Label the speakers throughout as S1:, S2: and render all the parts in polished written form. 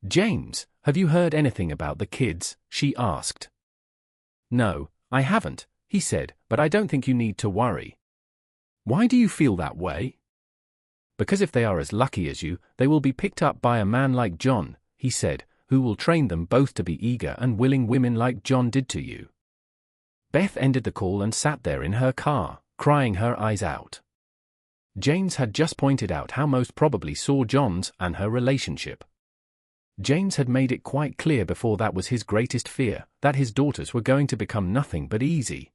S1: "James, have you heard anything about the kids?" she asked. "No, I haven't," he said, "but I don't think you need to worry." "Why do you feel that way?" "Because if they are as lucky as you, they will be picked up by a man like John," he said, "who will train them both to be eager and willing women like John did to you." Beth ended the call and sat there in her car, crying her eyes out. James had just pointed out how most probably saw John's and her relationship. James had made it quite clear before that was his greatest fear, that his daughters were going to become nothing but easy.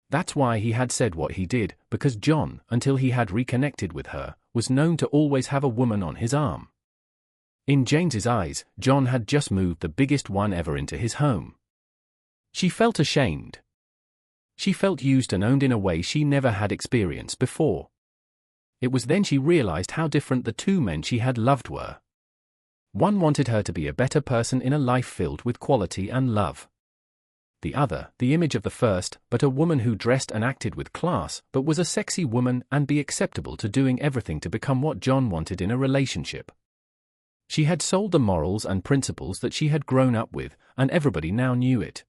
S1: That's why he had said what he did, because John, until he had reconnected with her, was known to always have a woman on his arm. In James's eyes, John had just moved the biggest one ever into his home. She felt ashamed. She felt used and owned in a way she never had experienced before. It was then she realized how different the two men she had loved were. One wanted her to be a better person in a life filled with quality and love. The other, the image of the first, but a woman who dressed and acted with class, but was a sexy woman and be acceptable to doing everything to become what John wanted in a relationship. She had sold the morals and principles that she had grown up with, and everybody now knew it.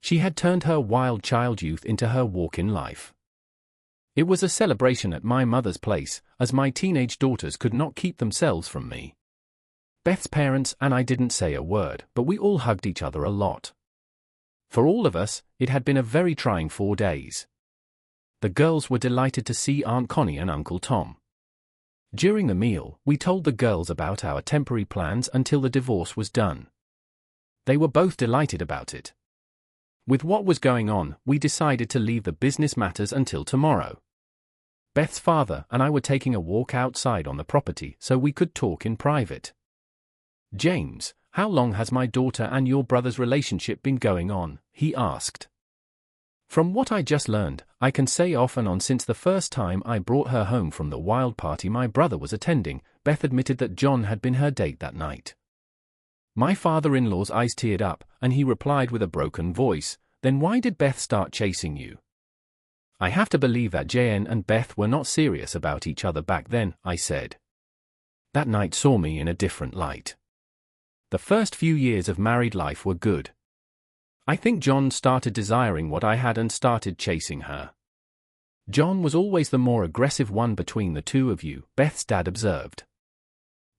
S1: She had turned her wild child youth into her walk in life. It was a celebration at my mother's place, as my teenage daughters could not keep themselves from me. Beth's parents and I didn't say a word, but we all hugged each other a lot. For all of us, it had been a very trying 4 days. The girls were delighted to see Aunt Connie and Uncle Tom. During the meal, we told the girls about our temporary plans until the divorce was done. They were both delighted about it. With what was going on, we decided to leave the business matters until tomorrow. Beth's father and I were taking a walk outside on the property so we could talk in private. "James, how long has my daughter and your brother's relationship been going on?" he asked. "From what I just learned, I can say off and on since the first time I brought her home from the wild party my brother was attending." Beth admitted that John had been her date that night. My father-in-law's eyes teared up, and he replied with a broken voice, "Then why did Beth start chasing you?" "I have to believe that JN and Beth were not serious about each other back then," I said. That night saw me in a different light. The first few years of married life were good. I think John started desiring what I had and started chasing her. "John was always the more aggressive one between the two of you," Beth's dad observed.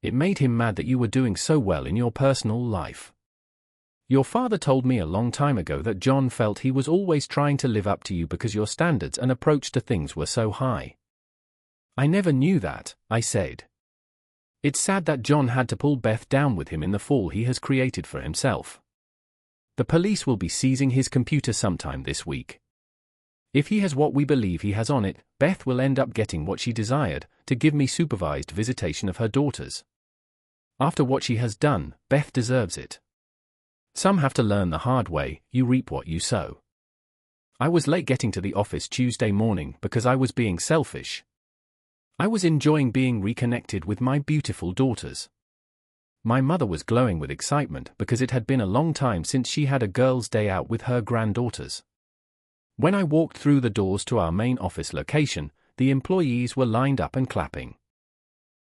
S1: "It made him mad that you were doing so well in your personal life. Your father told me a long time ago that John felt he was always trying to live up to you because your standards and approach to things were so high." "I never knew that," I said. "It's sad that John had to pull Beth down with him in the fall he has created for himself. The police will be seizing his computer sometime this week. If he has what we believe he has on it, Beth will end up getting what she desired, to give me supervised visitation of her daughters. After what she has done, Beth deserves it. Some have to learn the hard way, you reap what you sow." I was late getting to the office Tuesday morning because I was being selfish. I was enjoying being reconnected with my beautiful daughters. My mother was glowing with excitement because it had been a long time since she had a girls' day out with her granddaughters. When I walked through the doors to our main office location, the employees were lined up and clapping.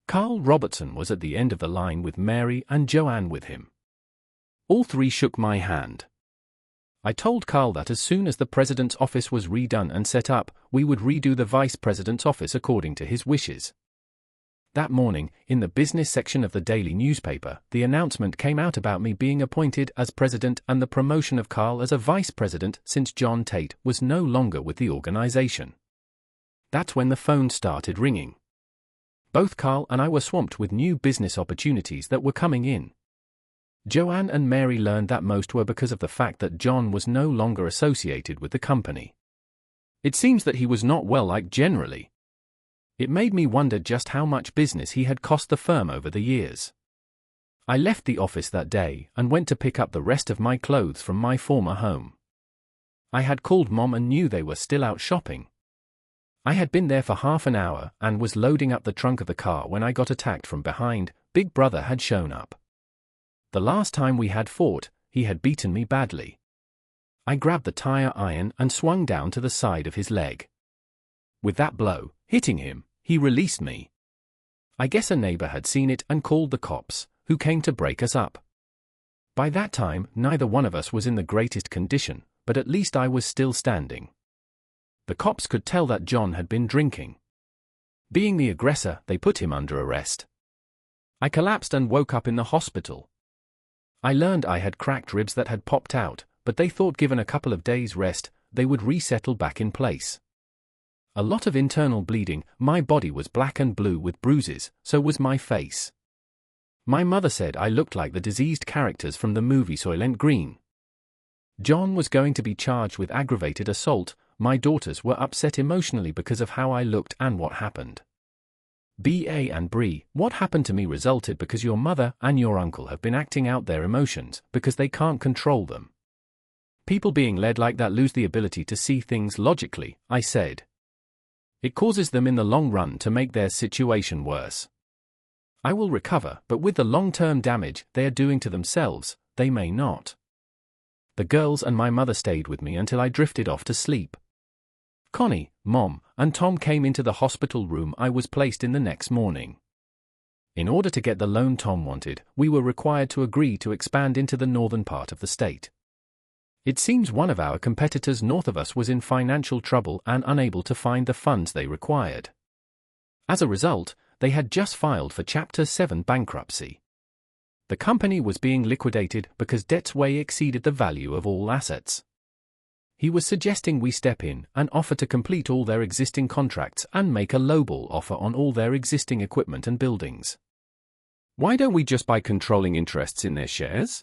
S1: Carl Robertson was at the end of the line with Mary and Joanne with him. All three shook my hand. I told Carl that as soon as the president's office was redone and set up, we would redo the vice president's office according to his wishes. That morning, in the business section of the daily newspaper, the announcement came out about me being appointed as president and the promotion of Carl as a vice president since John Tate was no longer with the organization. That's when the phone started ringing. Both Carl and I were swamped with new business opportunities that were coming in. Joanne and Mary learned that most were because of the fact that John was no longer associated with the company. It seems that he was not well liked generally. It made me wonder just how much business he had cost the firm over the years. I left the office that day and went to pick up the rest of my clothes from my former home. I had called Mom and knew they were still out shopping. I had been there for half an hour and was loading up the trunk of the car when I got attacked from behind. Big Brother had shown up. The last time we had fought, he had beaten me badly. I grabbed the tire iron and swung down to the side of his leg. With that blow, hitting him, he released me. I guess a neighbor had seen it and called the cops, who came to break us up. By that time, neither one of us was in the greatest condition, but at least I was still standing. The cops could tell that John had been drinking. Being the aggressor, they put him under arrest. I collapsed and woke up in the hospital. I learned I had cracked ribs that had popped out, but they thought given a couple of days' rest, they would resettle back in place. A lot of internal bleeding, my body was black and blue with bruises, so was my face. My mother said I looked like the diseased characters from the movie Soylent Green. John was going to be charged with aggravated assault. My daughters were upset emotionally because of how I looked and what happened. B.A. and Bree, what happened to me resulted because your mother and your uncle have been acting out their emotions because they can't control them. People being led like that lose the ability to see things logically, I said. It causes them in the long run to make their situation worse. I will recover, but with the long-term damage they are doing to themselves, they may not. The girls and my mother stayed with me until I drifted off to sleep. Connie, Mom, and Tom came into the hospital room I was placed in the next morning. In order to get the loan Tom wanted, we were required to agree to expand into the northern part of the state. It seems one of our competitors north of us was in financial trouble and unable to find the funds they required. As a result, they had just filed for Chapter 7 bankruptcy. The company was being liquidated because debts way exceeded the value of all assets. He was suggesting we step in and offer to complete all their existing contracts and make a lowball offer on all their existing equipment and buildings. Why don't we just buy controlling interests in their shares?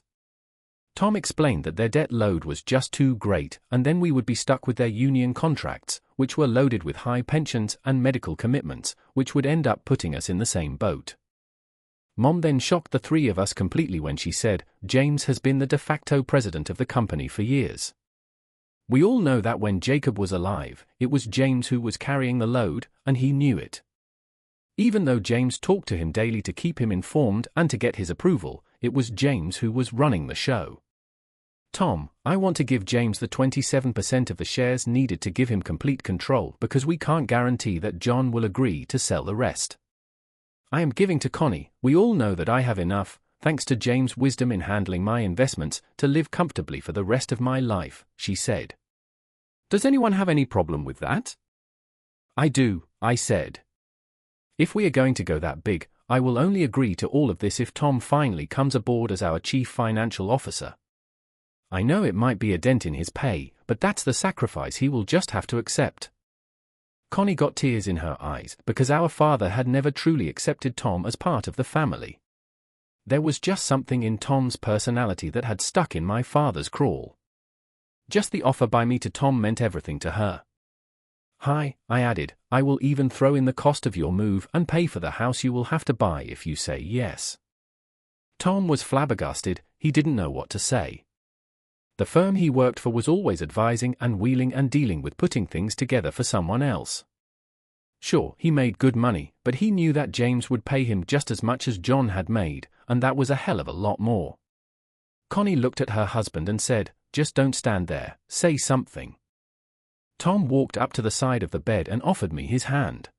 S1: Tom explained that their debt load was just too great, and then we would be stuck with their union contracts, which were loaded with high pensions and medical commitments, which would end up putting us in the same boat. Mom then shocked the three of us completely when she said, James has been the de facto president of the company for years. We all know that when Jacob was alive, it was James who was carrying the load, and he knew it. Even though James talked to him daily to keep him informed and to get his approval, it was James who was running the show. Tom, I want to give James the 27% of the shares needed to give him complete control because we can't guarantee that John will agree to sell the rest. I am giving to Connie. We all know that I have enough, thanks to James' wisdom in handling my investments, to live comfortably for the rest of my life, she said. Does anyone have any problem with that? I do, I said. If we are going to go that big, I will only agree to all of this if Tom finally comes aboard as our chief financial officer. I know it might be a dent in his pay, but that's the sacrifice he will just have to accept. Connie got tears in her eyes because our father had never truly accepted Tom as part of the family. There was just something in Tom's personality that had stuck in my father's craw. Just the offer by me to Tom meant everything to her. Hi, I added, I will even throw in the cost of your move and pay for the house you will have to buy if you say yes. Tom was flabbergasted, he didn't know what to say. The firm he worked for was always advising and wheeling and dealing with putting things together for someone else. Sure, he made good money, but he knew that James would pay him just as much as John had made, and that was a hell of a lot more. Connie looked at her husband and said, just don't stand there, say something. Tom walked up to the side of the bed and offered me his hand.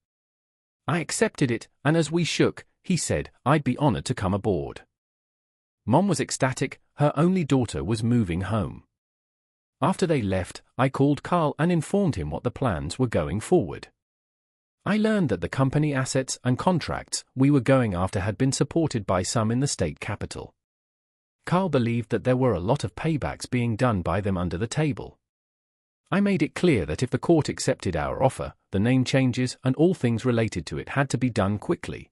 S1: I accepted it, and as we shook, he said, I'd be honored to come aboard. Mom was ecstatic, her only daughter was moving home. After they left, I called Carl and informed him what the plans were going forward. I learned that the company assets and contracts we were going after had been supported by some in the state capital. Carl believed that there were a lot of paybacks being done by them under the table. I made it clear that if the court accepted our offer, the name changes and all things related to it had to be done quickly.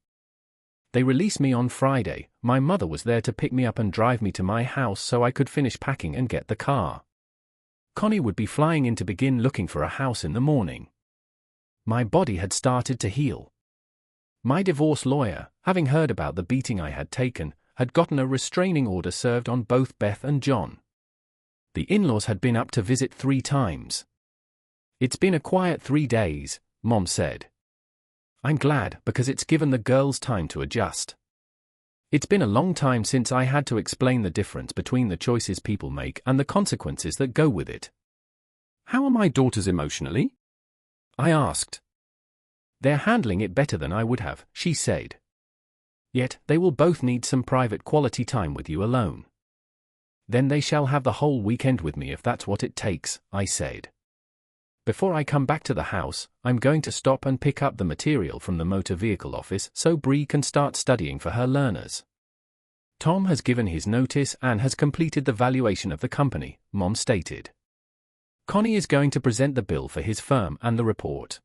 S1: They released me on Friday. My mother was there to pick me up and drive me to my house so I could finish packing and get the car. Connie would be flying in to begin looking for a house in the morning. My body had started to heal. My divorce lawyer, having heard about the beating I had taken, had gotten a restraining order served on both Beth and John. The in-laws had been up to visit 3 times. It's been a quiet 3 days, Mom said. I'm glad because it's given the girls time to adjust. It's been a long time since I had to explain the difference between the choices people make and the consequences that go with it. How are my daughters emotionally? I asked. They're handling it better than I would have, she said. Yet, they will both need some private quality time with you alone. Then they shall have the whole weekend with me if that's what it takes, I said. Before I come back to the house, I'm going to stop and pick up the material from the motor vehicle office so Bree can start studying for her learners. Tom has given his notice and has completed the valuation of the company, Mom stated. Connie is going to present the bill for his firm and the report.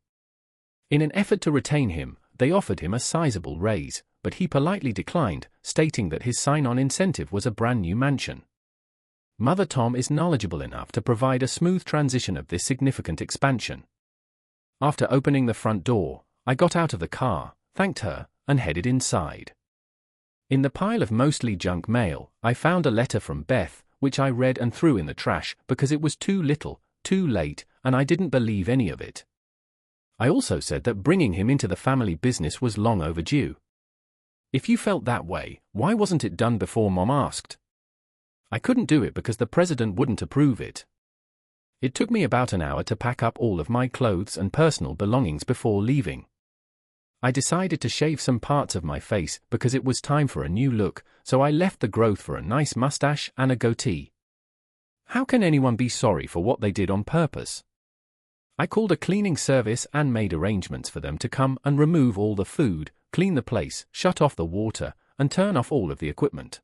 S1: In an effort to retain him, they offered him a sizable raise, but he politely declined, stating that his sign-on incentive was a brand new mansion. Mother Tom is knowledgeable enough to provide a smooth transition of this significant expansion. After opening the front door, I got out of the car, thanked her, and headed inside. In the pile of mostly junk mail, I found a letter from Beth, which I read and threw in the trash because it was too little, too late, and I didn't believe any of it. I also said that bringing him into the family business was long overdue. If you felt that way, why wasn't it done before, Mom asked. I couldn't do it because the president wouldn't approve it. It took me about an hour to pack up all of my clothes and personal belongings before leaving. I decided to shave some parts of my face because it was time for a new look, so I left the growth for a nice mustache and a goatee. How can anyone be sorry for what they did on purpose? I called a cleaning service and made arrangements for them to come and remove all the food, clean the place, shut off the water, and turn off all of the equipment.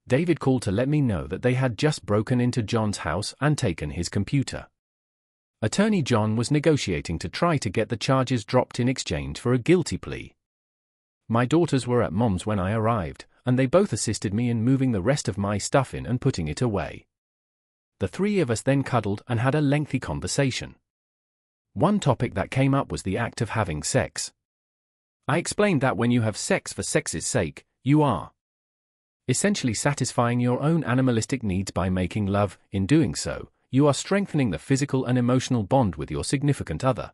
S1: David called to let me know that they had just broken into John's house and taken his computer. Attorney John was negotiating to try to get the charges dropped in exchange for a guilty plea. My daughters were at Mom's when I arrived, and they both assisted me in moving the rest of my stuff in and putting it away. The three of us then cuddled and had a lengthy conversation. One topic that came up was the act of having sex. I explained that when you have sex for sex's sake, you are essentially satisfying your own animalistic needs by making love. In doing so, you are strengthening the physical and emotional bond with your significant other.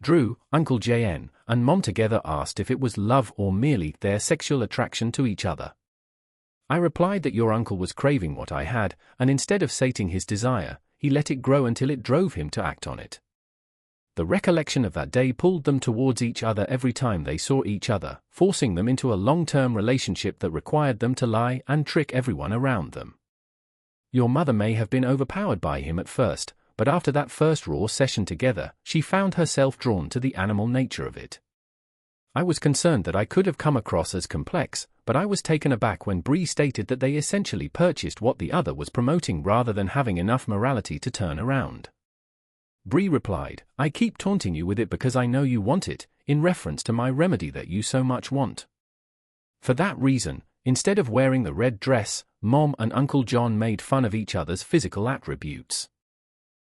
S1: Drew, Uncle JN, and Mom together asked if it was love or merely their sexual attraction to each other. I replied that your uncle was craving what I had, and instead of sating his desire, he let it grow until it drove him to act on it. The recollection of that day pulled them towards each other every time they saw each other, forcing them into a long-term relationship that required them to lie and trick everyone around them. Your mother may have been overpowered by him at first, but after that first raw session together, she found herself drawn to the animal nature of it. I was concerned that I could have come across as complex, but I was taken aback when Bree stated that they essentially purchased what the other was promoting rather than having enough morality to turn around. Bree replied, I keep taunting you with it because I know you want it, in reference to my remedy that you so much want. For that reason, instead of wearing the red dress, Mom and Uncle John made fun of each other's physical attributes.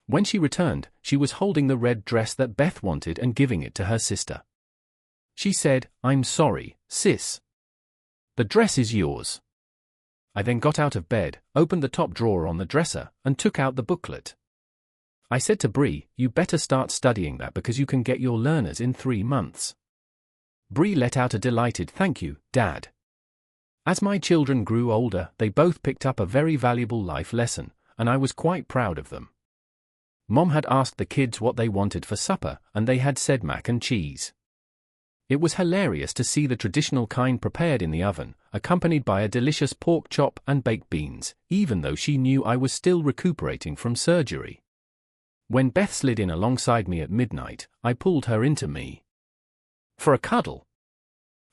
S1: When she returned, she was holding the red dress that Beth wanted and giving it to her sister. She said, I'm sorry, sis. The dress is yours. I then got out of bed, opened the top drawer on the dresser, and took out the booklet. I said to Bree, you better start studying that because you can get your learners in 3 months. Bree let out a delighted thank you, Dad. As my children grew older, they both picked up a very valuable life lesson, and I was quite proud of them. Mom had asked the kids what they wanted for supper, and they had said mac and cheese. It was hilarious to see the traditional kind prepared in the oven, accompanied by a delicious pork chop and baked beans, even though she knew I was still recuperating from surgery. When Beth slid in alongside me at midnight, I pulled her into me for a cuddle.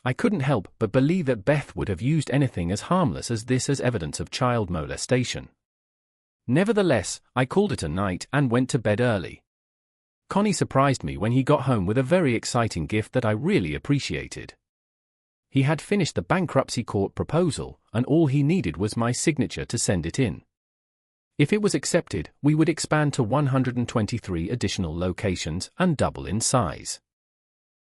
S1: I couldn't help but believe that Beth would have used anything as harmless as this as evidence of child molestation. Nevertheless, I called it a night and went to bed early. Connie surprised me when he got home with a very exciting gift that I really appreciated. He had finished the bankruptcy court proposal, and all he needed was my signature to send it in. If it was accepted, we would expand to 123 additional locations and double in size.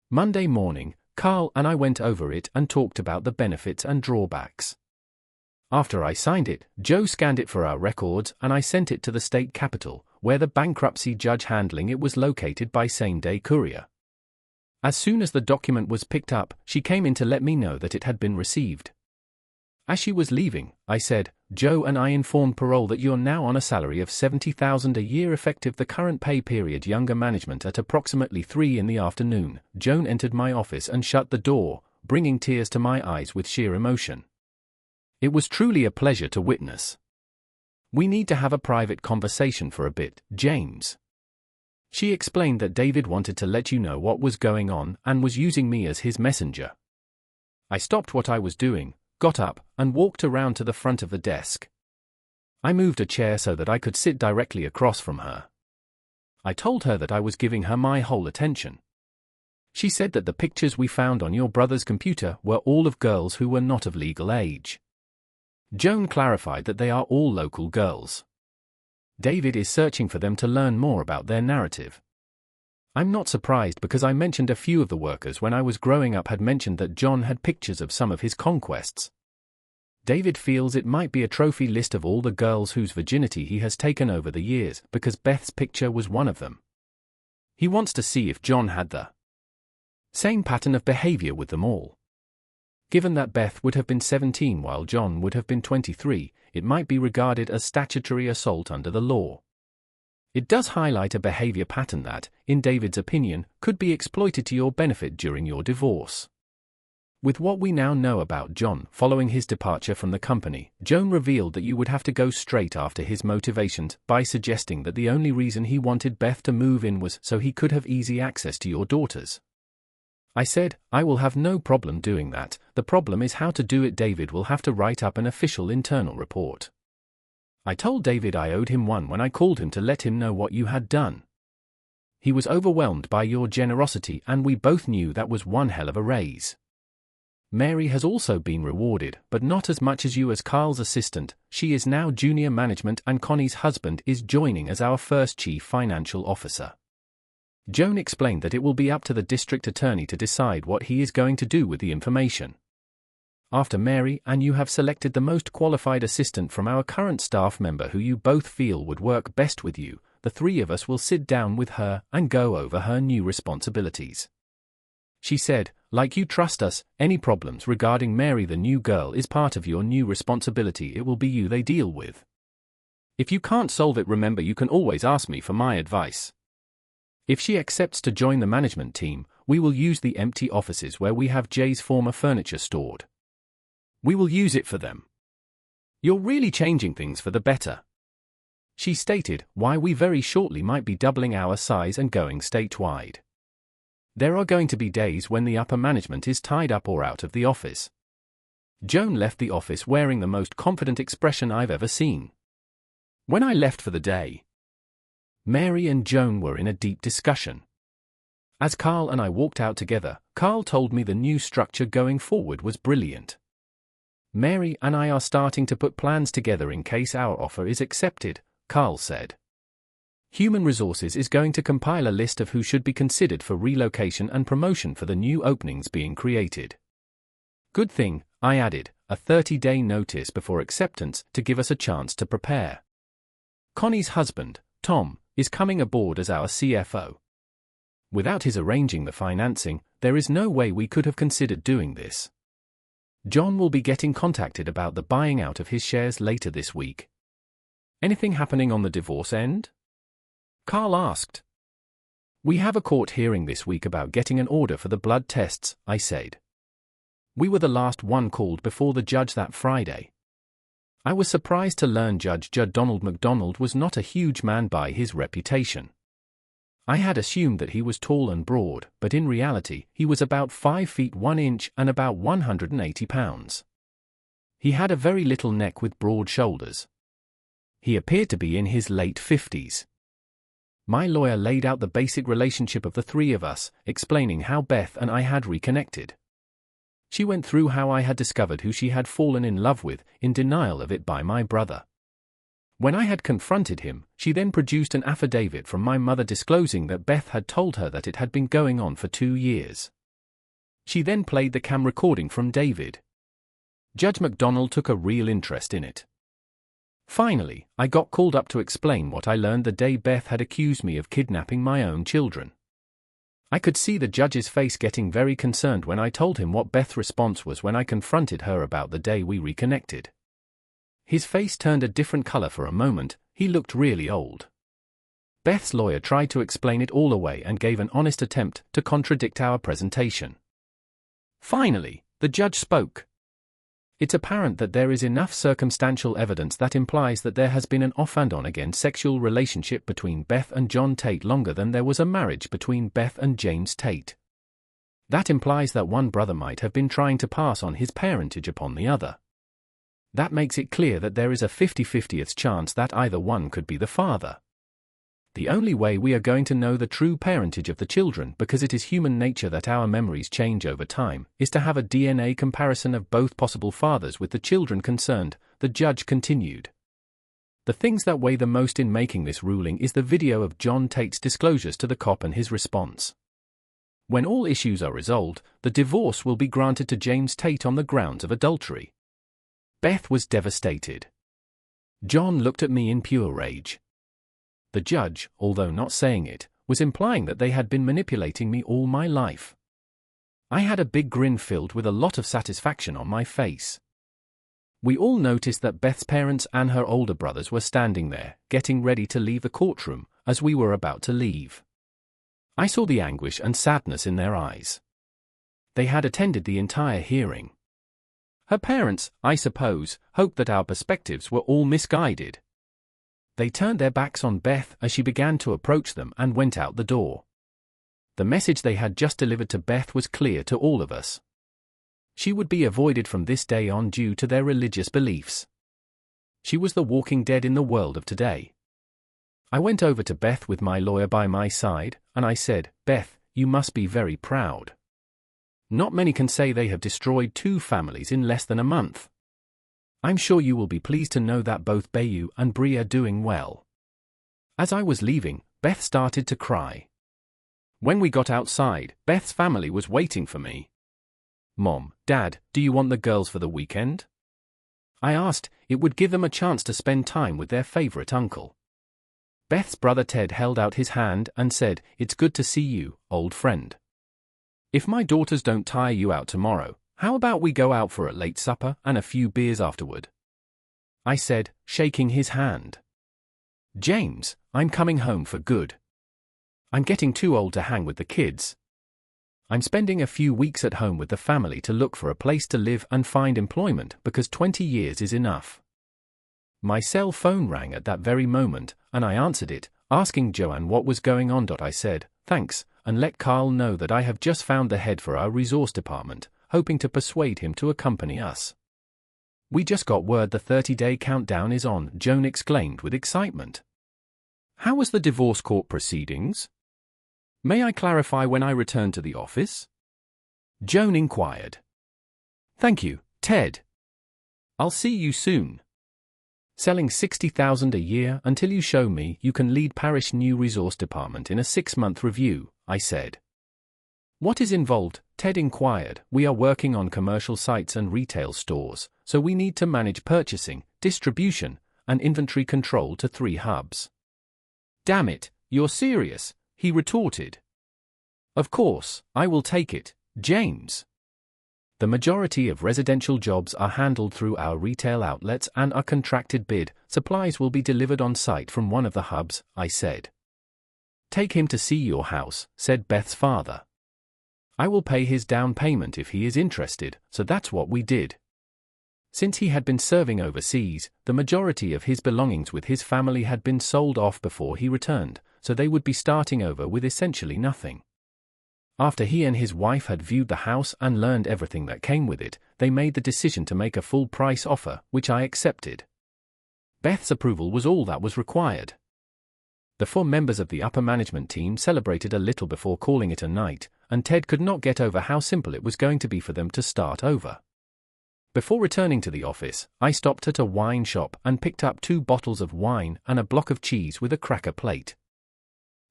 S1: Monday morning, Carl and I went over it and talked about the benefits and drawbacks. After I signed it, Joe scanned it for our records and I sent it to the state capitol, where the bankruptcy judge handling it was located by same-day courier. As soon as the document was picked up, she came in to let me know that it had been received. As she was leaving, I said, Joe and I informed parole that you're now on a salary of $70,000 a year effective the current pay period. Younger management at approximately 3 in the afternoon. Joan entered my office and shut the door, bringing tears to my eyes with sheer emotion. It was truly a pleasure to witness. We need to have a private conversation for a bit, James. She explained that David wanted to let you know what was going on and was using me as his messenger. I stopped what I was doing, got up, and walked around to the front of the desk. I moved a chair so that I could sit directly across from her. I told her that I was giving her my whole attention. She said that the pictures we found on your brother's computer were all of girls who were not of legal age. Joan clarified that they are all local girls. David is searching for them to learn more about their narrative. I'm not surprised because I mentioned a few of the workers when I was growing up had mentioned that John had pictures of some of his conquests. David feels it might be a trophy list of all the girls whose virginity he has taken over the years because Beth's picture was one of them. He wants to see if John had the same pattern of behavior with them all. Given that Beth would have been 17 while John would have been 23, it might be regarded as statutory assault under the law. It does highlight a behavior pattern that, in David's opinion, could be exploited to your benefit during your divorce. With what we now know about John following his departure from the company, Joan revealed that you would have to go straight after his motivations by suggesting that the only reason he wanted Beth to move in was so he could have easy access to your daughters. I said, I will have no problem doing that, the problem is how to do it. David will have to write up an official internal report. I told David I owed him one when I called him to let him know what you had done. He was overwhelmed by your generosity and we both knew that was one hell of a raise. Mary has also been rewarded, but not as much as you as Carl's assistant. She is now junior management and Connie's husband is joining as our first chief financial officer. Joan explained that it will be up to the district attorney to decide what he is going to do with the information. After Mary and you have selected the most qualified assistant from our current staff member who you both feel would work best with you, the three of us will sit down with her and go over her new responsibilities. She said, like you trust us, any problems regarding Mary the new girl is part of your new responsibility. It will be you they deal with. If you can't solve it, remember you can always ask me for my advice. If she accepts to join the management team, we will use the empty offices where we have Jay's former furniture stored. We will use it for them. You're really changing things for the better. She stated, why we very shortly might be doubling our size and going statewide. There are going to be days when the upper management is tied up or out of the office. Joan left the office wearing the most confident expression I've ever seen. When I left for the day, Mary and Joan were in a deep discussion. As Carl and I walked out together, Carl told me the new structure going forward was brilliant. Mary and I are starting to put plans together in case our offer is accepted, Carl said. Human Resources is going to compile a list of who should be considered for relocation and promotion for the new openings being created. Good thing, I added, a 30-day notice before acceptance to give us a chance to prepare. Connie's husband, Tom, is coming aboard as our CFO. Without his arranging the financing, there is no way we could have considered doing this. John will be getting contacted about the buying out of his shares later this week. Anything happening on the divorce end? Carl asked. We have a court hearing this week about getting an order for the blood tests, I said. We were the last one called before the judge that Friday. I was surprised to learn Judge Donald MacDonald was not a huge man by his reputation. I had assumed that he was tall and broad, but in reality, he was about 5 feet 1 inch and about 180 pounds. He had a very little neck with broad shoulders. He appeared to be in his late 50s. My lawyer laid out the basic relationship of the three of us, explaining how Beth and I had reconnected. She went through how I had discovered who she had fallen in love with, in denial of it by my brother. When I had confronted him, she then produced an affidavit from my mother disclosing that Beth had told her that it had been going on for 2 years. She then played the cam recording from David. Judge MacDonald took a real interest in it. Finally, I got called up to explain what I learned the day Beth had accused me of kidnapping my own children. I could see the judge's face getting very concerned when I told him what Beth's response was when I confronted her about the day we reconnected. His face turned a different color for a moment, he looked really old. Beth's lawyer tried to explain it all away and gave an honest attempt to contradict our presentation. Finally, the judge spoke. It's apparent that there is enough circumstantial evidence that implies that there has been an off and on again sexual relationship between Beth and John Tate longer than there was a marriage between Beth and James Tate. That implies that one brother might have been trying to pass on his parentage upon the other. That makes it clear that there is a 50-50th chance that either one could be the father. The only way we are going to know the true parentage of the children, because it is human nature that our memories change over time, is to have a DNA comparison of both possible fathers with the children concerned, the judge continued. The things that weigh the most in making this ruling is the video of John Tate's disclosures to the cop and his response. When all issues are resolved, the divorce will be granted to James Tate on the grounds of adultery. Beth was devastated. John looked at me in pure rage. The judge, although not saying it, was implying that they had been manipulating me all my life. I had a big grin filled with a lot of satisfaction on my face. We all noticed that Beth's parents and her older brothers were standing there, getting ready to leave the courtroom, as we were about to leave. I saw the anguish and sadness in their eyes. They had attended the entire hearing. Her parents, I suppose, hoped that our perspectives were all misguided. They turned their backs on Beth as she began to approach them and went out the door. The message they had just delivered to Beth was clear to all of us. She would be avoided from this day on due to their religious beliefs. She was the walking dead in the world of today. I went over to Beth with my lawyer by my side, and I said, "Beth, you must be very proud. Not many can say they have destroyed 2 families in less than a month. I'm sure you will be pleased to know that both Bayou and Bree are doing well." As I was leaving, Beth started to cry. When we got outside, Beth's family was waiting for me. "Mom, Dad, do you want the girls for the weekend?" I asked. It would give them a chance to spend time with their favorite uncle. Beth's brother Ted held out his hand and said, "It's good to see you, old friend. If my daughters don't tire you out tomorrow, how about we go out for a late supper and a few beers afterward?" I said, shaking his hand. "James, I'm coming home for good. I'm getting too old to hang with the kids. I'm spending a few weeks at home with the family to look for a place to live and find employment because 20 years is enough." My cell phone rang at that very moment, and I answered it, asking Joanne what was going on. I said, "Thanks, and let Carl know that I have just found the head for our resource department, hoping to persuade him to accompany us." "We just got word the 30-day countdown is on," Joan exclaimed with excitement. "How was the divorce court proceedings? May I clarify when I return to the office?" Joan inquired. "Thank you, Ted. I'll see you soon. Selling $60,000 a year until you show me you can lead parish new resource department in a 6-month review," I said. "What is involved?" Ted inquired. "We are working on commercial sites and retail stores, so we need to manage purchasing, distribution, and inventory control to 3 hubs. "Damn it, you're serious," he retorted. "Of course, I will take it, James. The majority of residential jobs are handled through our retail outlets and are contracted bid. Supplies will be delivered on site from one of the hubs," I said. "Take him to see your house," said Beth's father. "I will pay his down payment if he is interested," so that's what we did. Since he had been serving overseas, the majority of his belongings with his family had been sold off before he returned, so they would be starting over with essentially nothing. After he and his wife had viewed the house and learned everything that came with it, they made the decision to make a full-price offer, which I accepted. Beth's approval was all that was required. The 4 members of the upper management team celebrated a little before calling it a night, and Ted could not get over how simple it was going to be for them to start over. Before returning to the office, I stopped at a wine shop and picked up 2 bottles of wine and a block of cheese with a cracker plate.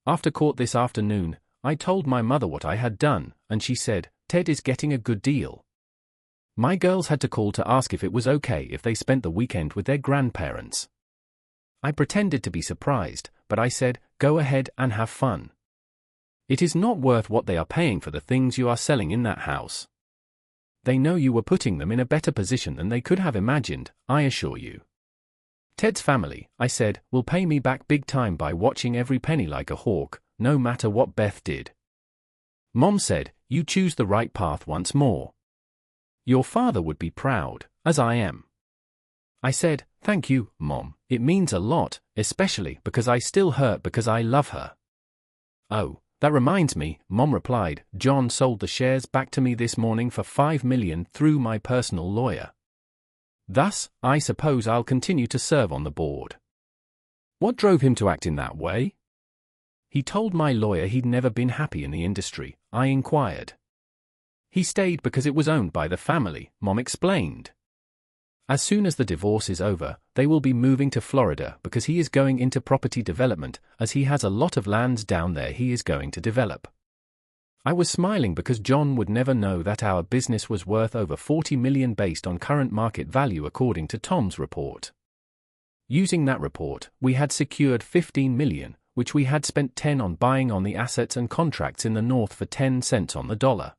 S1: After court this afternoon, I told my mother what I had done, and she said, "Ted is getting a good deal." My girls had to call to ask if it was okay if they spent the weekend with their grandparents. I pretended to be surprised, but I said, "Go ahead and have fun. It is not worth what they are paying for the things you are selling in that house. They know you were putting them in a better position than they could have imagined, I assure you. Ted's family," I said, "will pay me back big time by watching every penny like a hawk, no matter what Beth did." Mom said, "You choose the right path once more. Your father would be proud, as I am. I said, thank you, Mom, it means a lot, especially because I still hurt because I love her. Oh, that reminds me, Mom replied, John sold the shares back to me this morning for $5 million through my personal lawyer. Thus, I suppose I'll continue to serve on the board. What drove him to act in that way? He told my lawyer he'd never been happy in the industry, I inquired. He stayed because it was owned by the family, Mom explained. As soon as the divorce is over, they will be moving to Florida because he is going into property development, as he has a lot of lands down there he is going to develop. I was smiling because John would never know that our business was worth over $40 million based on current market value according to Tom's report. Using that report, we had secured $15 million, which we had spent $10 million on buying on the assets and contracts in the north for 10 cents on the dollar.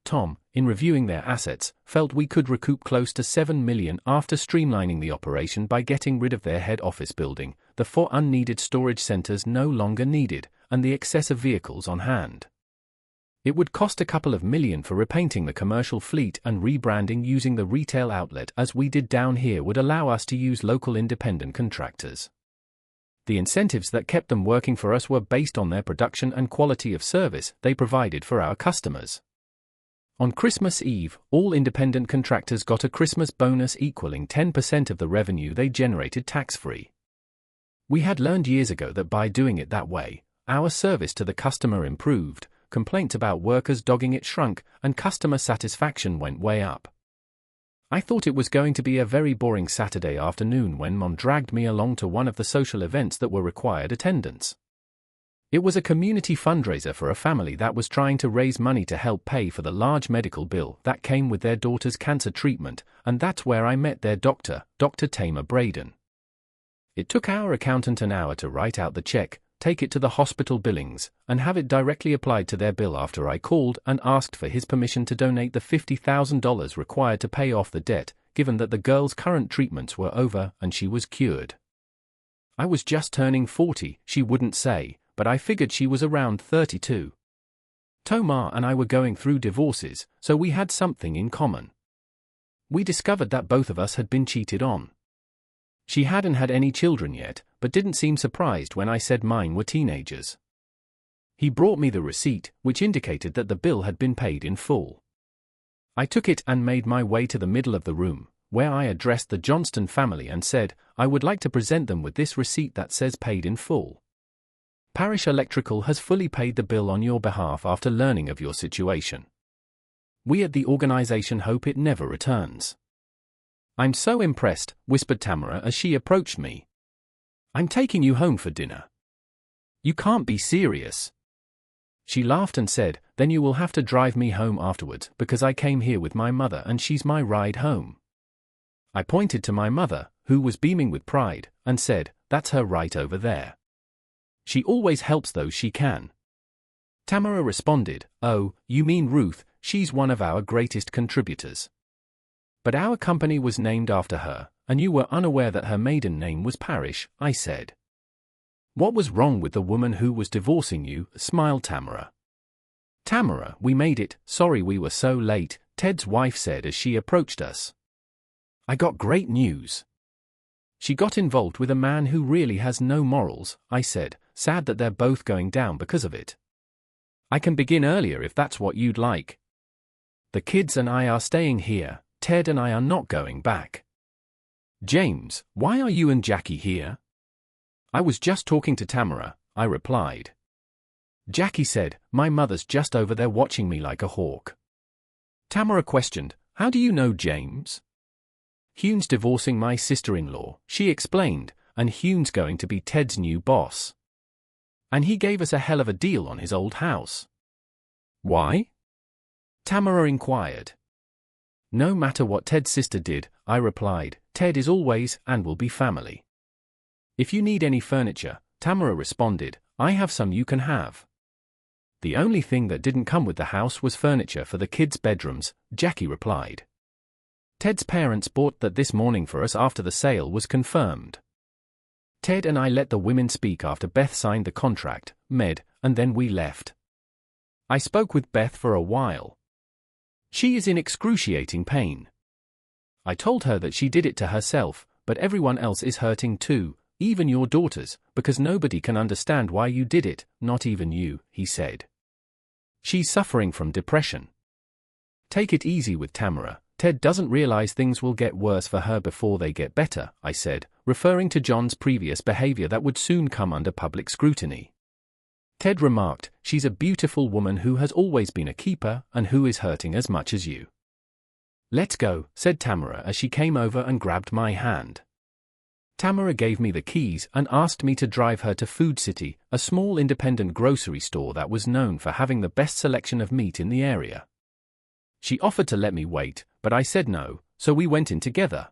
S1: Tom, in reviewing their assets, felt we could recoup close to $7 million after streamlining the operation by getting rid of their head office building, the 4 unneeded storage centers no longer needed, and the excessive vehicles on hand. It would cost a couple of million for repainting the commercial fleet, and rebranding using the retail outlet as we did down here would allow us to use local independent contractors. The incentives that kept them working for us were based on their production and quality of service they provided for our customers. On Christmas Eve, all independent contractors got a Christmas bonus equaling 10% of the revenue they generated tax-free. We had learned years ago that by doing it that way, our service to the customer improved, complaints about workers dogging it shrunk, and customer satisfaction went way up. I thought it was going to be a very boring Saturday afternoon when Mom dragged me along to one of the social events that were required attendance. It was a community fundraiser for a family that was trying to raise money to help pay for the large medical bill that came with their daughter's cancer treatment, and that's where I met their doctor, Dr. Tamara Braden. It took our accountant an hour to write out the check, take it to the hospital billings, and have it directly applied to their bill after I called and asked for his permission to donate the $50,000 required to pay off the debt, given that the girl's current treatments were over and she was cured. I was just turning 40, she wouldn't say, but I figured she was around 32. Tamara and I were going through divorces, so we had something in common. We discovered that both of us had been cheated on. She hadn't had any children yet, but didn't seem surprised when I said mine were teenagers. He brought me the receipt, which indicated that the bill had been paid in full. I took it and made my way to the middle of the room, where I addressed the Johnston family and said, I would like to present them with this receipt that says paid in full. Parish Electrical has fully paid the bill on your behalf after learning of your situation. We at the organization hope it never returns. I'm so impressed, whispered Tamara as she approached me. I'm taking you home for dinner. You can't be serious. She laughed and said, then you will have to drive me home afterwards because I came here with my mother and she's my ride home. I pointed to my mother, who was beaming with pride, and said, that's her right over there. She always helps those she can. Tamara responded, oh, you mean Ruth, she's one of our greatest contributors. But our company was named after her, and you were unaware that her maiden name was Parish, I said. What was wrong with the woman who was divorcing you, smiled Tamara. Tamara, we made it, sorry we were so late, Ted's wife said as she approached us. I got great news. She got involved with a man who really has no morals, I said, sad that they're both going down because of it. I can begin earlier if that's what you'd like. The kids and I are staying here, Ted and I are not going back. James, why are you and Jackie here? I was just talking to Tamara, I replied. Jackie said, my mother's just over there watching me like a hawk. Tamara questioned, how do you know James? Hugh's divorcing my sister-in-law, she explained, and Hugh's going to be Ted's new boss. And he gave us a hell of a deal on his old house. Why? Tamara inquired. No matter what Ted's sister did, I replied, Ted is always and will be family. If you need any furniture, Tamara responded, I have some you can have. The only thing that didn't come with the house was furniture for the kids' bedrooms, Jackie replied. Ted's parents bought that this morning for us after the sale was confirmed. Ted and I let the women speak after Beth signed the contract, and then we left. I spoke with Beth for a while. She is in excruciating pain. I told her that she did it to herself, but everyone else is hurting too, even your daughters, because nobody can understand why you did it, not even you, he said. She's suffering from depression. Take it easy with Tamara. Ted doesn't realize things will get worse for her before they get better, I said, referring to John's previous behavior that would soon come under public scrutiny. Ted remarked, she's a beautiful woman who has always been a keeper and who is hurting as much as you. Let's go, said Tamara as she came over and grabbed my hand. Tamara gave me the keys and asked me to drive her to Food City, a small independent grocery store that was known for having the best selection of meat in the area. She offered to let me wait, but I said no, so we went in together.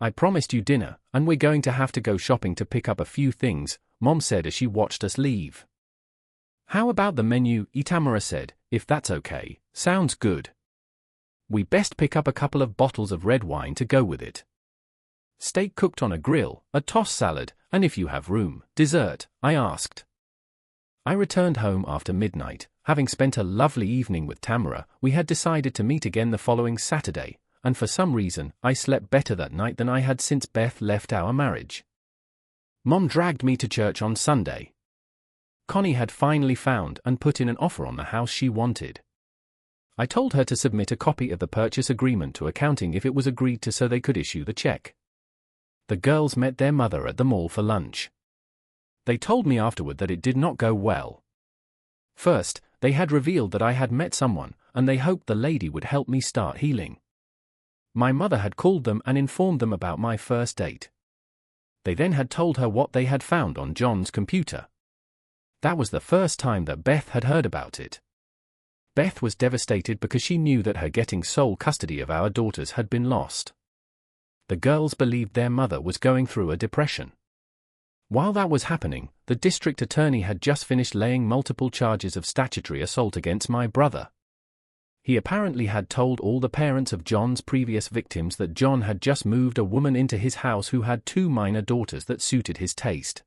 S1: I promised you dinner, and we're going to have to go shopping to pick up a few things, Mom said as she watched us leave. How about the menu, Tamara said, if that's okay. Sounds good. We best pick up a couple of bottles of red wine to go with it. Steak cooked on a grill, a tossed salad, and if you have room, dessert, I asked. I returned home after midnight. Having spent a lovely evening with Tamara, we had decided to meet again the following Saturday, and for some reason, I slept better that night than I had since Beth left our marriage. Mom dragged me to church on Sunday. Connie had finally found and put in an offer on the house she wanted. I told her to submit a copy of the purchase agreement to accounting if it was agreed to so they could issue the check. The girls met their mother at the mall for lunch. They told me afterward that it did not go well. First, they had revealed that I had met someone, and they hoped the lady would help me start healing. My mother had called them and informed them about my first date. They then had told her what they had found on John's computer. That was the first time that Beth had heard about it. Beth was devastated because she knew that her getting sole custody of our daughters had been lost. The girls believed their mother was going through a depression. While that was happening, the district attorney had just finished laying multiple charges of statutory assault against my brother. He apparently had told all the parents of John's previous victims that John had just moved a woman into his house who had 2 minor daughters that suited his taste.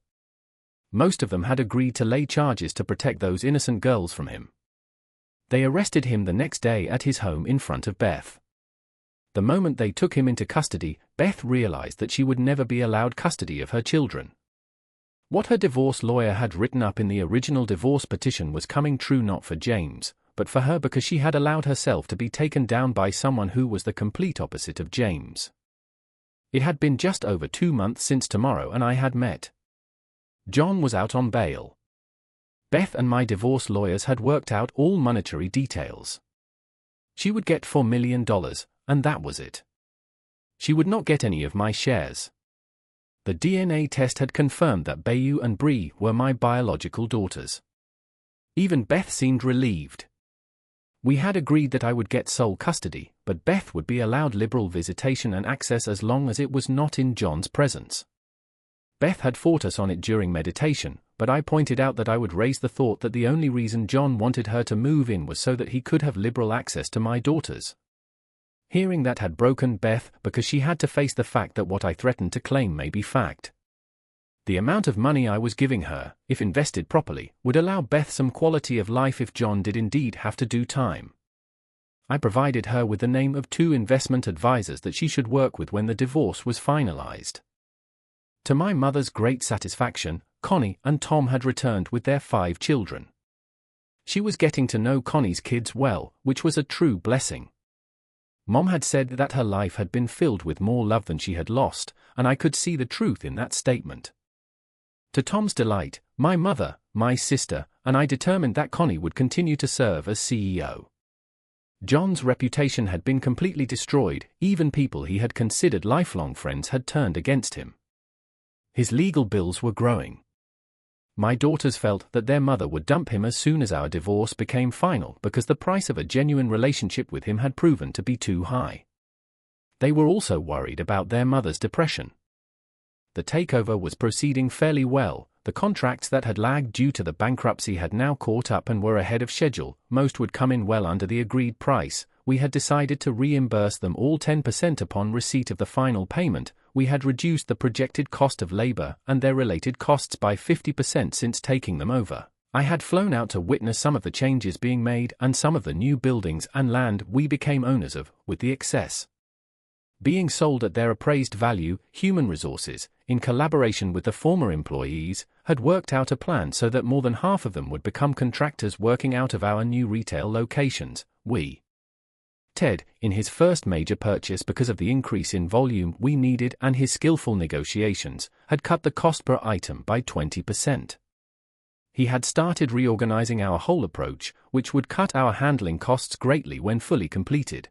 S1: Most of them had agreed to lay charges to protect those innocent girls from him. They arrested him the next day at his home in front of Beth. The moment they took him into custody, Beth realized that she would never be allowed custody of her children. What her divorce lawyer had written up in the original divorce petition was coming true not for James, but for her because she had allowed herself to be taken down by someone who was the complete opposite of James. It had been just over 2 months since Tamara and I had met. John was out on bail. Beth and my divorce lawyers had worked out all monetary details. She would get $4 million, and that was it. She would not get any of my shares. The DNA test had confirmed that Bayu and Bree were my biological daughters. Even Beth seemed relieved. We had agreed that I would get sole custody, but Beth would be allowed liberal visitation and access as long as it was not in John's presence. Beth had fought us on it during meditation, but I pointed out that I would raise the thought that the only reason John wanted her to move in was so that he could have liberal access to my daughters. Hearing that had broken Beth because she had to face the fact that what I threatened to claim may be fact. The amount of money I was giving her, if invested properly, would allow Beth some quality of life if John did indeed have to do time. I provided her with the name of 2 investment advisors that she should work with when the divorce was finalized. To my mother's great satisfaction, Connie and Tom had returned with their 5 children. She was getting to know Connie's kids well, which was a true blessing. Mom had said that her life had been filled with more love than she had lost, and I could see the truth in that statement. To Tom's delight, my mother, my sister, and I determined that Connie would continue to serve as CEO. John's reputation had been completely destroyed, even people he had considered lifelong friends had turned against him. His legal bills were growing. My daughters felt that their mother would dump him as soon as our divorce became final because the price of a genuine relationship with him had proven to be too high. They were also worried about their mother's depression. The takeover was proceeding fairly well. The contracts that had lagged due to the bankruptcy had now caught up and were ahead of schedule. Most would come in well under the agreed price. We had decided to reimburse them all 10% upon receipt of the final payment. We had reduced the projected cost of labor and their related costs by 50% since taking them over. I had flown out to witness some of the changes being made and some of the new buildings and land we became owners of, with the excess being sold at their appraised value. Human resources, in collaboration with the former employees, had worked out a plan so that more than half of them would become contractors working out of our new retail locations. Ted, in his first major purchase because of the increase in volume we needed and his skillful negotiations, had cut the cost per item by 20%. He had started reorganizing our whole approach, which would cut our handling costs greatly when fully completed.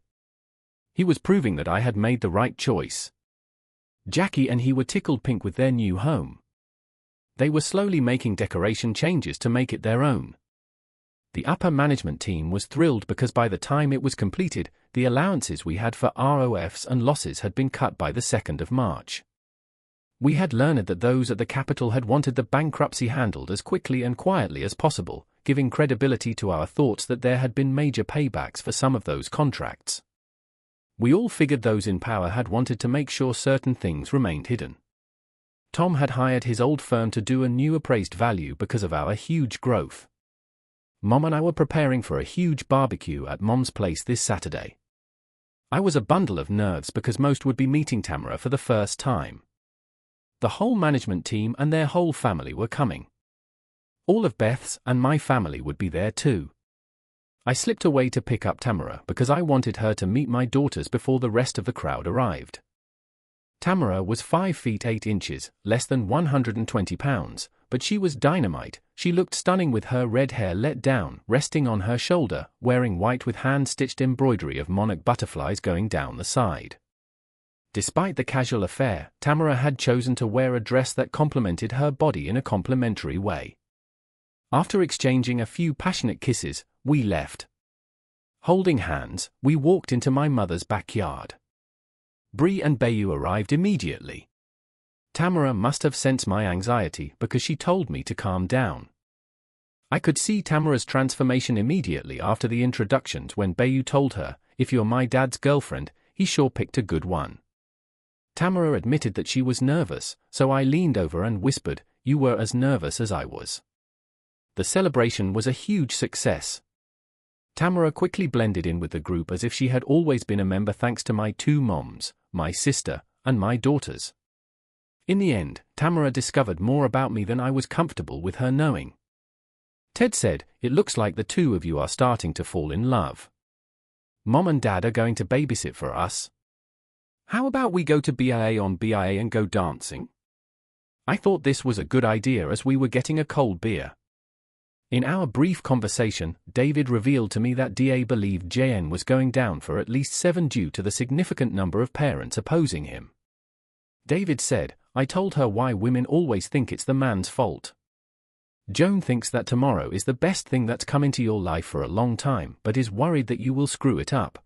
S1: He was proving that I had made the right choice. Jackie and he were tickled pink with their new home. They were slowly making decoration changes to make it their own. The upper management team was thrilled because by the time it was completed, the allowances we had for ROFs and losses had been cut by the 2nd of March. We had learned that those at the capital had wanted the bankruptcy handled as quickly and quietly as possible, giving credibility to our thoughts that there had been major paybacks for some of those contracts. We all figured those in power had wanted to make sure certain things remained hidden. Tom had hired his old firm to do a new appraised value because of our huge growth. Mom and I were preparing for a huge barbecue at Mom's place this Saturday. I was a bundle of nerves because most would be meeting Tamara for the first time. The whole management team and their whole family were coming. All of Beth's and my family would be there too. I slipped away to pick up Tamara because I wanted her to meet my daughters before the rest of the crowd arrived. Tamara was 5 feet 8 inches, less than 120 pounds, but she was dynamite. She looked stunning with her red hair let down, resting on her shoulder, wearing white with hand-stitched embroidery of monarch butterflies going down the side. Despite the casual affair, Tamara had chosen to wear a dress that complemented her body in a complimentary way. After exchanging a few passionate kisses, we left. Holding hands, we walked into my mother's backyard. Bree and Bayou arrived immediately. Tamara must have sensed my anxiety because she told me to calm down. I could see Tamara's transformation immediately after the introductions when Bayou told her, "If you're my dad's girlfriend, he sure picked a good one." Tamara admitted that she was nervous, so I leaned over and whispered, "You were as nervous as I was." The celebration was a huge success. Tamara quickly blended in with the group as if she had always been a member thanks to my 2 moms, my sister, and my daughters. In the end, Tamara discovered more about me than I was comfortable with her knowing. Ted said, "It looks like the 2 of you are starting to fall in love. Mom and Dad are going to babysit for us. How about we go to BIA on BIA and go dancing?" I thought this was a good idea as we were getting a cold beer. In our brief conversation, David revealed to me that DA believed JN was going down for at least 7 due to the significant number of parents opposing him. David said, "I told her why women always think it's the man's fault. Joan thinks that tomorrow is the best thing that's come into your life for a long time but is worried that you will screw it up.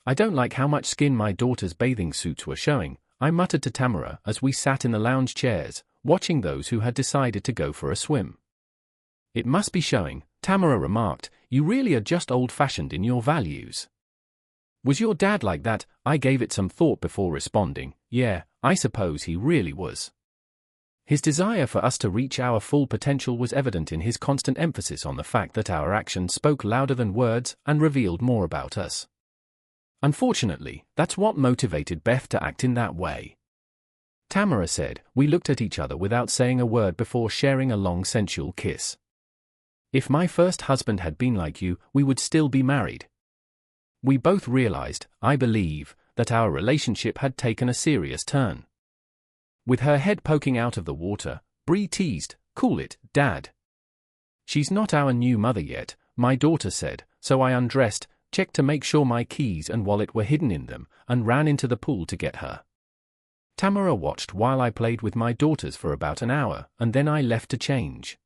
S1: I don't like how much skin my daughter's bathing suits were showing," I muttered to Tamara as we sat in the lounge chairs, watching those who had decided to go for a swim. "It must be showing," Tamara remarked. "You really are just old-fashioned in your values." "Was your dad like that?" I gave it some thought before responding, "Yeah, I suppose he really was." His desire for us to reach our full potential was evident in his constant emphasis on the fact that our actions spoke louder than words and revealed more about us. Unfortunately, that's what motivated Beth to act in that way. Tamara said, "We looked at each other without saying a word before sharing a long sensual kiss. If my first husband had been like you, we would still be married." We both realized, I believe, that our relationship had taken a serious turn. With her head poking out of the water, Bree teased, "Cool it, Dad." "She's not our new mother yet," my daughter said, so I undressed, checked to make sure my keys and wallet were hidden in them, and ran into the pool to get her. Tamara watched while I played with my daughters for about an hour, and then I left to change.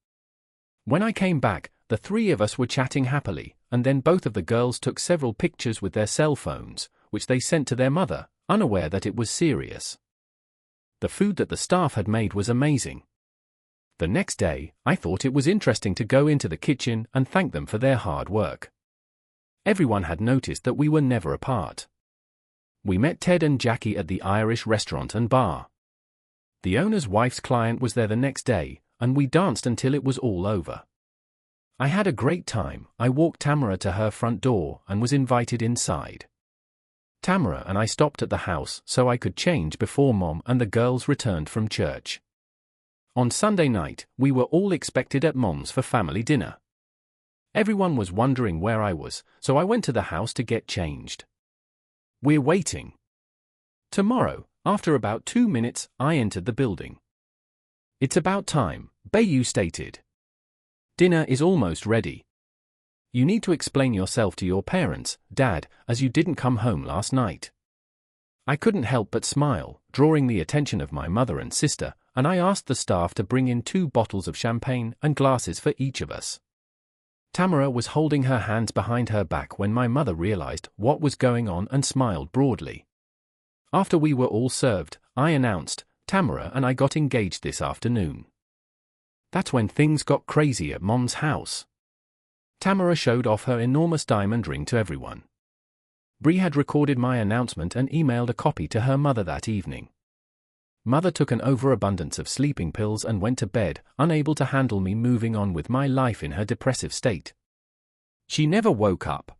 S1: When I came back, the 3 of us were chatting happily, and then both of the girls took several pictures with their cell phones, which they sent to their mother, unaware that it was serious. The food that the staff had made was amazing. The next day, I thought it was interesting to go into the kitchen and thank them for their hard work. Everyone had noticed that we were never apart. We met Ted and Jackie at the Irish restaurant and bar. The owner's wife's client was there the next day, and we danced until it was all over. I had a great time. I walked Tamara to her front door and was invited inside. Tamara and I stopped at the house so I could change before Mom and the girls returned from church. On Sunday night, we were all expected at Mom's for family dinner. Everyone was wondering where I was, so I went to the house to get changed. We're waiting. Tomorrow, after about 2 minutes, I entered the building. It's about time, Bayu stated. Dinner is almost ready. You need to explain yourself to your parents, Dad, as you didn't come home last night. I couldn't help but smile, drawing the attention of my mother and sister, and I asked the staff to bring in 2 bottles of champagne and glasses for each of us. Tamara was holding her hands behind her back when my mother realized what was going on and smiled broadly. After we were all served, I announced, Tamara and I got engaged this afternoon. That's when things got crazy at Mom's house. Tamara showed off her enormous diamond ring to everyone. Bree had recorded my announcement and emailed a copy to her mother that evening. Mother took an overabundance of sleeping pills and went to bed, unable to handle me moving on with my life in her depressive state. She never woke up.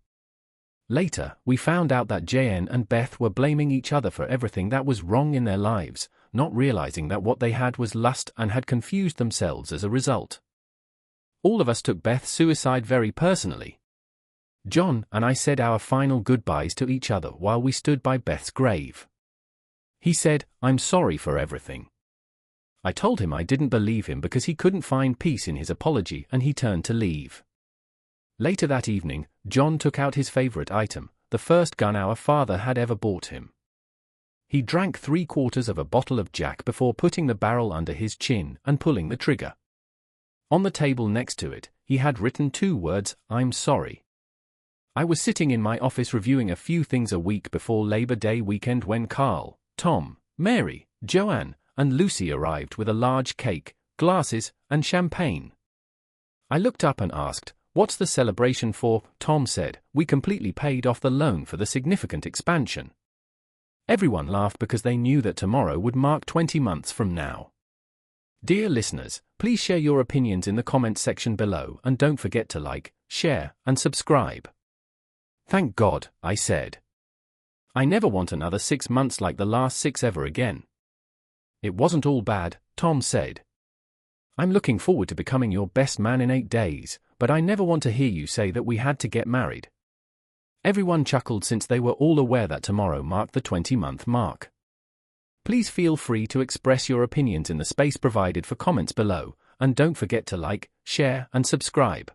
S1: Later, we found out that JN and Beth were blaming each other for everything that was wrong in their lives, not realizing that what they had was lust and had confused themselves as a result. All of us took Beth's suicide very personally. John and I said our final goodbyes to each other while we stood by Beth's grave. He said, I'm sorry for everything. I told him I didn't believe him because he couldn't find peace in his apology and he turned to leave. Later that evening, John took out his favorite item, the first gun our father had ever bought him. He drank 3/4 of a bottle of Jack before putting the barrel under his chin and pulling the trigger. On the table next to it, he had written 2 words, I'm sorry. I was sitting in my office reviewing a few things a week before Labor Day weekend when Carl, Tom, Mary, Joanne, and Lucy arrived with a large cake, glasses, and champagne. I looked up and asked, what's the celebration for? Tom said, we completely paid off the loan for the significant expansion. Everyone laughed because they knew that tomorrow would mark 20 months from now. Dear listeners, please share your opinions in the comments section below and don't forget to like, share, and subscribe. Thank God, I said. I never want another 6 months like the last 6 ever again. It wasn't all bad, Tom said. I'm looking forward to becoming your best man in 8 days, but I never want to hear you say that we had to get married. Everyone chuckled since they were all aware that tomorrow marked the 20-month mark. Please feel free to express your opinions in the space provided for comments below, and don't forget to like, share, and subscribe.